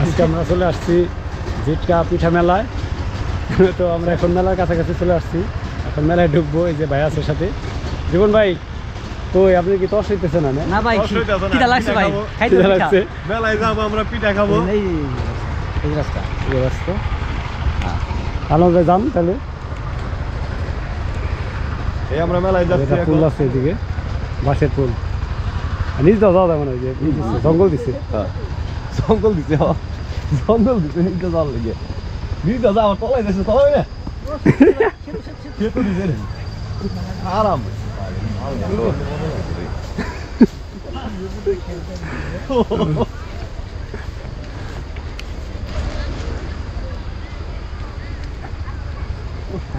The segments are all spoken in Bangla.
আজকে আমরা চলে আসছি জিটকা পিঠা মেলায়। তো আমরা এখন মেলার কাছাকাছি চলে আসছি, এখন মেলায় ঢুকবো। এই যে ভাই আছে সাথে, জীবন ভাই। তো আপনি কি তস হইতেছে না? না ভাই, পিঠা লাগছে ভাই, খাইতে লাগছে। মেলায় যাবো আমরা, পিঠা খাবো। এই রাস্তা ভালো ভাই, যান তাহলে। এই আমরা মেলায় যাচ্ছি। ফুল আছে এদিকে, বাঁশের ফুল। নিজ দাও যাওয়া যাবে না, যে জঙ্গল দিচ্ছে। জঙ্গল দিছে, জঙ্গল দিছে, নিতে যাওয়ার লেগে। নিতে যাওয়া তলাই যাচ্ছে, তলাই না খেতে দিছে রে, আরাম।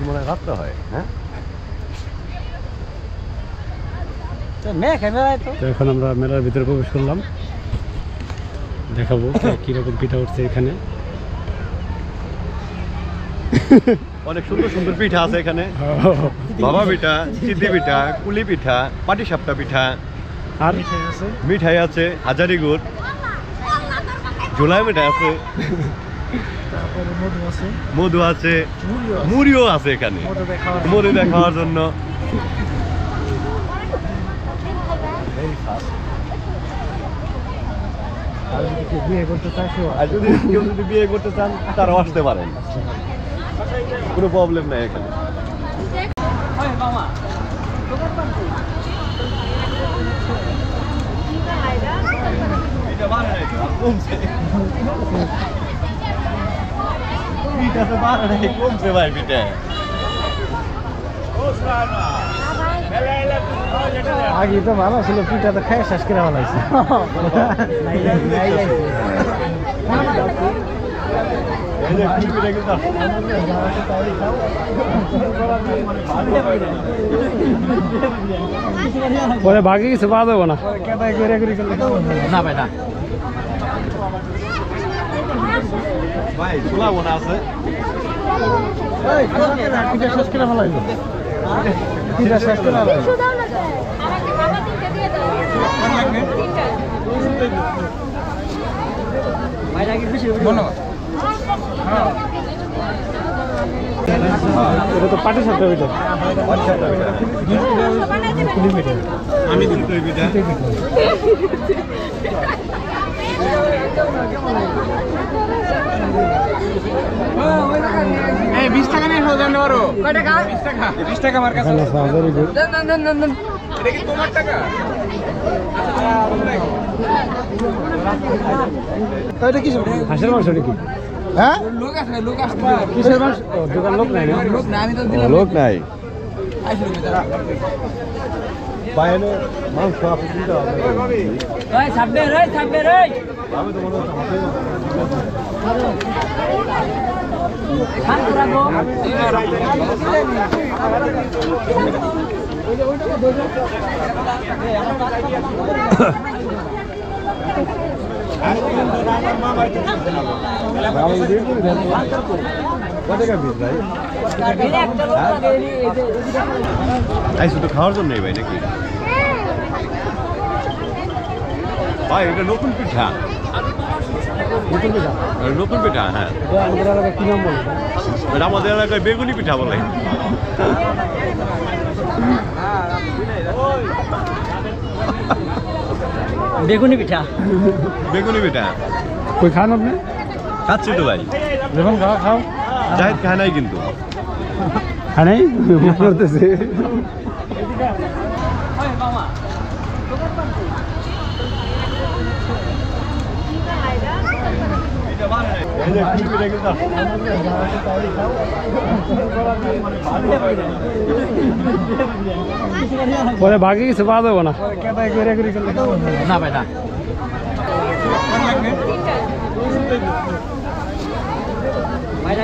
মনে হয় রাত্রে হয়। হ্যাঁ, তো এখন আমরা মেলার ভিতরে প্রবেশ করলাম, দেখাবো কিরকম পিঠা উঠছে এখানে। অনেক সুন্দর সুন্দর পিঠা আছে এখানে। বাবা পিঠা, চিতি পিঠা, কুলি পিঠা, পাটিসাপটা পিঠা, আর মিঠাই আছে, হাজারি গুড়, ঝোলাই মিঠাই আছে, মধু আছে, মুড়িও আছে এখানে, মুড়ি খাওয়ার জন্য। আর যদি কেউ যদি বিয়ে করতে চান তারাও আসতে পারেন, কোনো প্রবলেম নাই এখানে। কমছে ভাই পিঠা। আগে তো ভালো ছিল, পিঠা তো খাই শেষ করে ভালো হয়েছে। পরে বাকি কিছু পাওয়া যাবো না। না ভাই, না ভাই ছোলা বোনা আছে, পিঠা শেষ করে ভালো হয়েছে। পিঠা শেষ করে ভালো হয়েছে। এটা তো পাটিসাপটা পিঠা। আমি দিতে পিঠা। এই 20 টাকা নিয়ে খাও জানো আরো। কয় টাকা? 20 টাকা। 20 টাকা আমার কাছে। দেন। এটা কি তোমার টাকা? এটা কি হাঁসের মাংস নাকি? হ্যাঁ, লোক আসবে, লোক আসবে। কিসের মাংস? দোকান লোক নাই না? লোক না, আমি তো দিলাম। লোক নাই আইসো বাইরে মাংস আপনি দিতে হবে। ওই ছাড়বে রে, ছাড়বে রে। আমি তো মনে হচ্ছে খান করাবো। শুধু খাওয়ার জন্য ভাই নাকি? ভাই এটা নতুন পিঠা, নতুন পিঠা। হ্যাঁ, আমাদের এলাকায় কি নাম বলে? এটা আমাদের এলাকায় বেগুনি পিঠা বলে। বেগুনি পিঠা, বেগুনি পিঠা কই খান আপনি? খাচ্ছি তো ভাই। যখন খাও জাহিদ খায় নাই কিন্তু। খায় নাই করতেছে। পরে বাকি কিছু পাওয়া যাবো না। না ভাই, না ভাই,